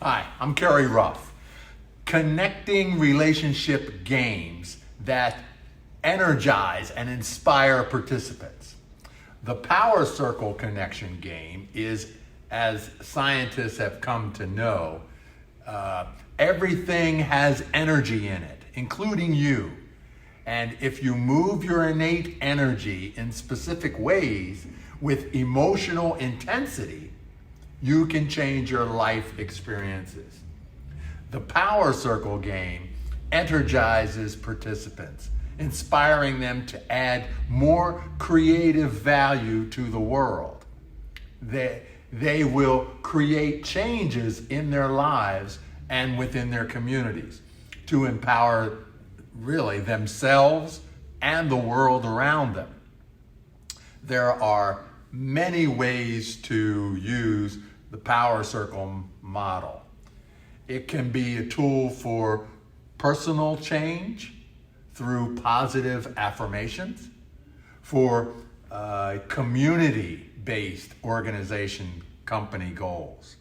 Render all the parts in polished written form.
Hi, I'm Kerry Ruff. Connecting relationship games that energize and inspire participants. The power circle connection game is, as scientists have come to know, everything has energy in it, including you. And if you move your innate energy in specific ways with emotional intensity, you can change your life experiences. The Power Circle game energizes participants, inspiring them to add more creative value to the world. They will create changes in their lives and within their communities to empower really themselves and the world around them. There are many ways to use the Power Circle model. It can be a tool for personal change through positive affirmations, for community-based organization company goals,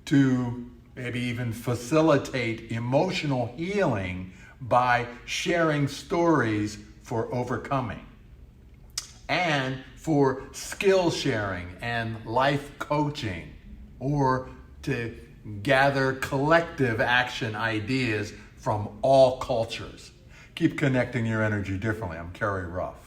to maybe even facilitate emotional healing by sharing stories for overcoming, and for skill sharing and life coaching, or to gather collective action ideas from all cultures. Keep connecting your energy differently. I'm Kerry Ruff.